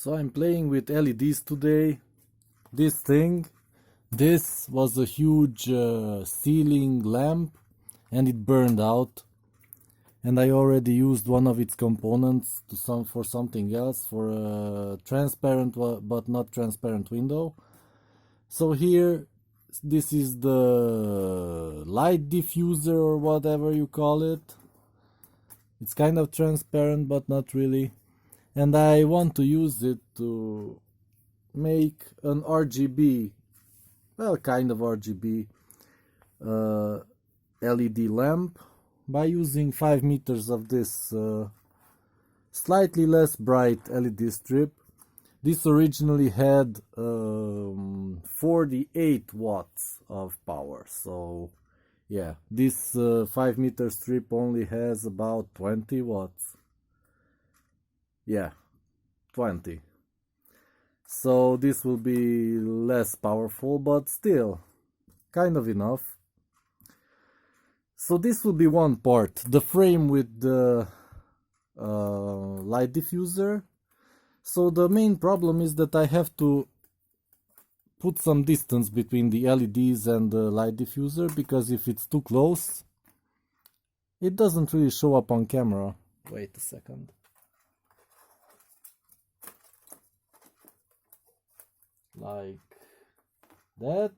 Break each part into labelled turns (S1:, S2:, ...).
S1: So I'm playing with LEDs today. This was a huge ceiling lamp and it burned out. And I already used one of its components for something else, for a transparent but not transparent window. So here, this is the light diffuser or whatever you call it. It's kind of transparent but not really. And I want to use it to make an RGB, well, kind of RGB LED lamp by using 5 meters of this slightly less bright LED strip. This originally had 48 watts of power, so yeah, this 5 meter strip only has about 20 watts. Yeah, 20. So this will be less powerful, but still kind of enough. So this will be one part, the frame with the light diffuser. So the main problem is that I have to put some distance between the LEDs and the light diffuser, because if it's too close, it doesn't really show up on camera. Wait a second. Like that.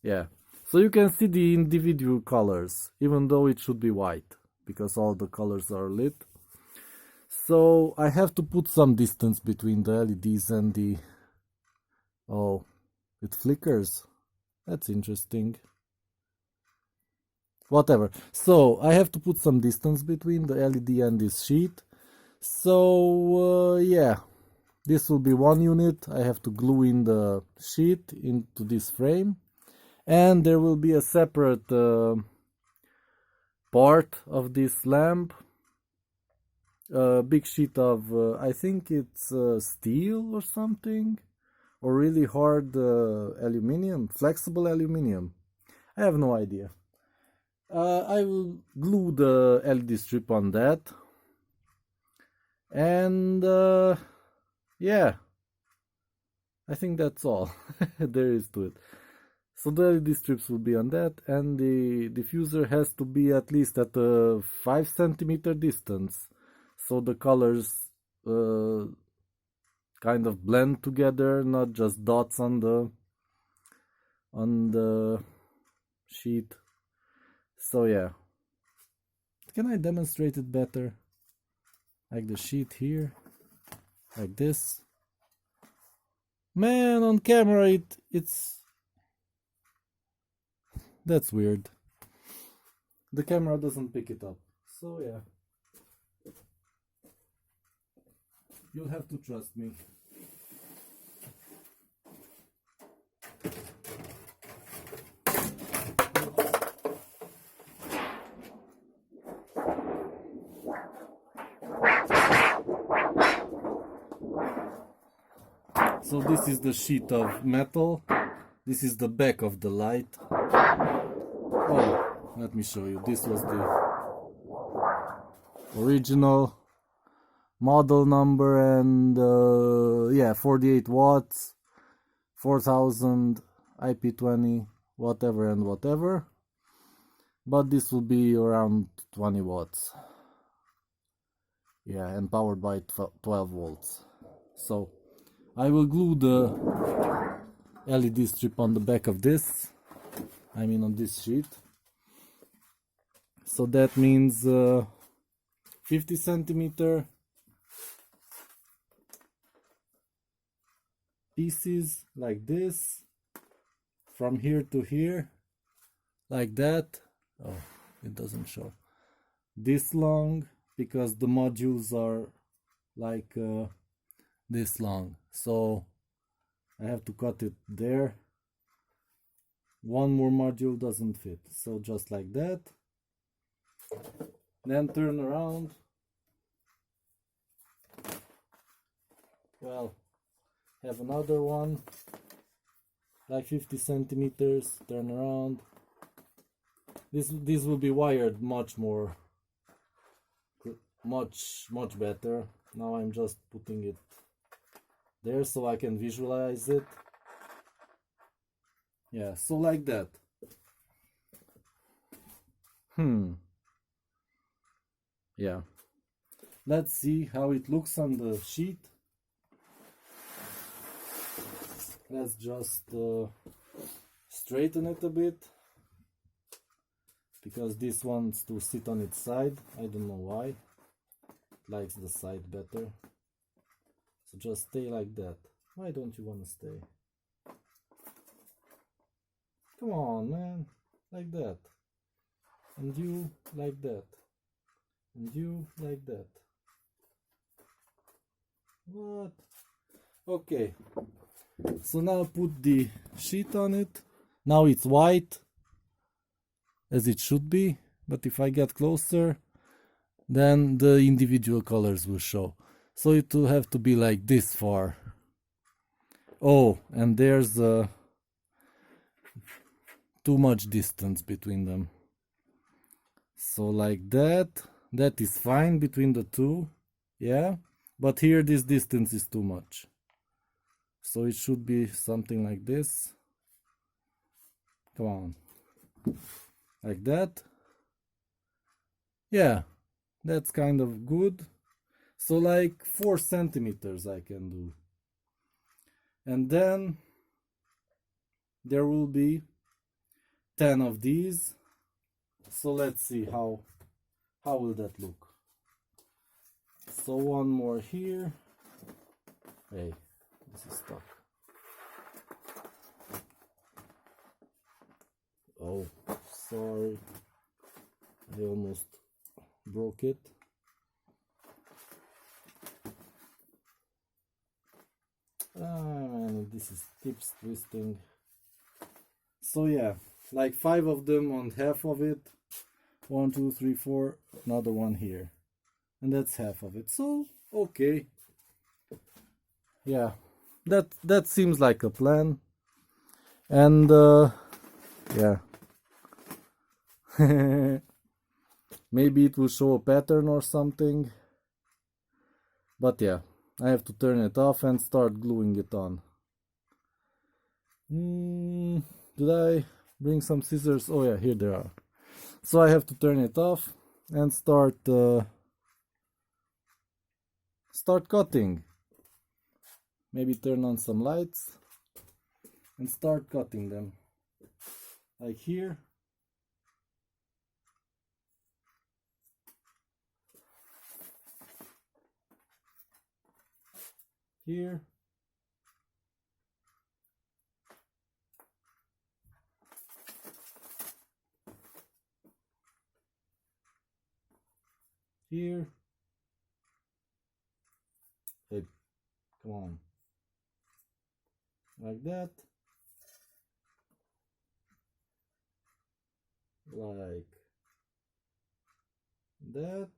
S1: Yeah. So you can see the individual colors, even though it should be white, because all the colors are lit. So I have to put some distance between the LEDs and the... Oh, it flickers. That's interesting. Whatever. So I have to put some distance between the LED and this sheet. So yeah, this will be one unit. I have to glue in the sheet into this frame. And there will be a separate part of this lamp, a big sheet of, I think it's steel or something, or really hard aluminium, flexible aluminium. I have no idea. I will glue the LED strip on that. And yeah, I think that's all there is to it. So the LED strips will be on that, and the diffuser has to be at least at a 5 centimeter distance, so the colors kind of blend together, not just dots on the sheet. So yeah, can I demonstrate it better? Like the sheet here, like this. Man, on camera it's that's weird. The camera doesn't pick it up. So yeah, you'll have to trust me. So this is the sheet of metal. This is the back of the light. Oh, let me show you. This was the original model number, and yeah, 48 watts, 4000 IP20, whatever and whatever. But this will be around 20 watts. Yeah, and powered by 12 volts. So I will glue the LED strip on the back of this, I mean on this sheet. So that means 50 centimeter pieces like this, from here to here, like that. Oh, it doesn't show. This long, because the modules are like this long, so I have to cut it there. One more module doesn't fit, so just like that. Then turn around. Well, have another one, like 50 centimeters, turn around. This will be wired much more much better. Now I'm just putting it there so I can visualize it. Yeah, so like that. Yeah, let's see how it looks on the sheet. Let's just straighten it a bit, because this wants to sit on its side. I don't know why. It likes the side better. So just stay like that. Why don't you want to stay? Come on, man. Like that. And you like that. And you like that. What? Okay. So now put the sheet on it. Now it's white, as it should be. But if I get closer, then the individual colors will show. So it will have to be like this far. Oh, and there's too much distance between them. So like that. That is fine between the two. Yeah. But here this distance is too much. So it should be something like this. Come on. Like that. Yeah. That's kind of good. So like 4 centimeters I can do. And then there will be 10 of these. So let's see how will that look. So one more here. Hey, this is stuck. Oh, sorry. I almost broke it. Man, this keeps twisting. So yeah, like 5 of them on half of it. 1, 2, 3, 4. Another one here, and that's half of it. So okay. Yeah, that seems like a plan. And yeah. Maybe it will show a pattern or something. But yeah, I have to turn it off and start gluing it on. Did I bring some scissors? Oh yeah, here they are. So I have to turn it off and start cutting. Maybe turn on some lights and start cutting them. Like here. Here. Here. Hey, come on. Like that. Like that.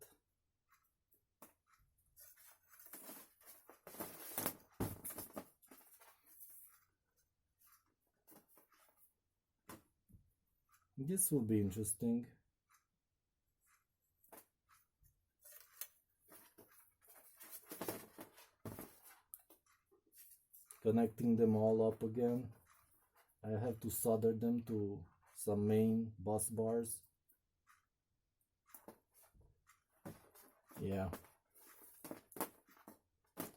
S1: This will be interesting. Connecting them all up again. I have to solder them to some main bus bars. Yeah.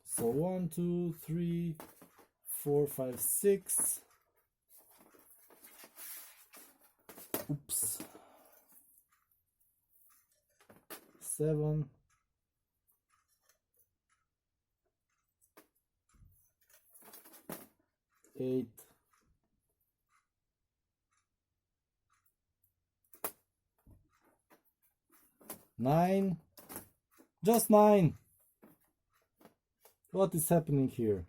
S1: So 1, 2, 3, 4, 5, 6. Oops. 7. 8. 9. Just 9. What is happening here?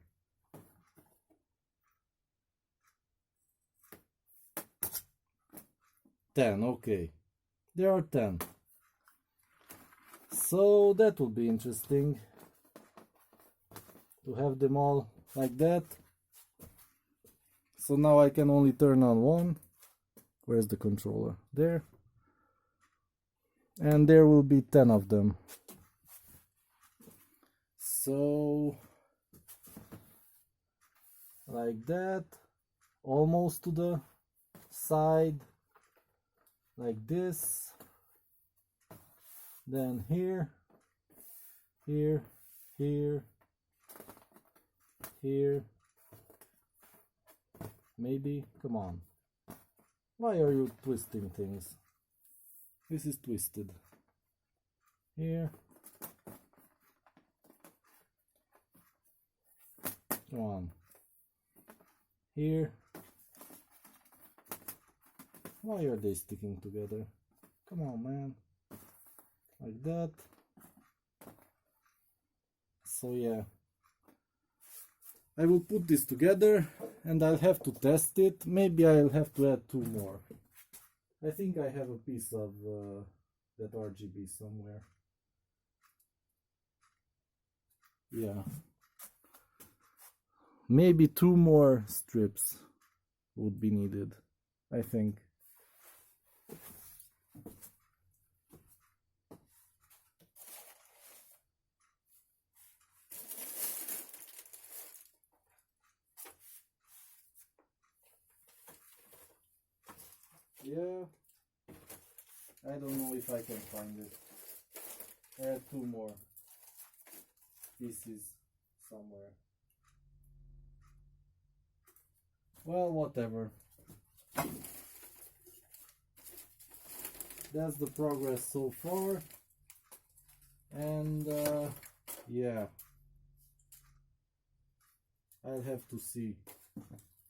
S1: 10. Okay, there are 10. So that will be interesting to have them all like that. So now I can only turn on one. Where's the controller? There. And there will be 10 of them. So like that, almost to the side, like this, then here, here, here, here, maybe. Come on, why are you twisting things? This is twisted. Here, come on, here. Why are they sticking together? Come on, man. Like that. So yeah, I will put this together and I'll have to test it. Maybe I'll have to add 2 more. I think I have a piece of that RGB somewhere. Yeah, maybe 2 more strips would be needed, I think. Yeah, I don't know if I can find it. Add 2 more pieces somewhere. Well, whatever. That's the progress so far. And yeah, I'll have to see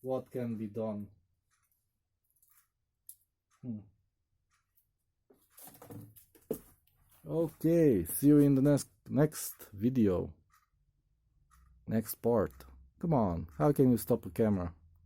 S1: what can be done. Okay, see you in the next video. Next part. Come on, how can you stop a camera?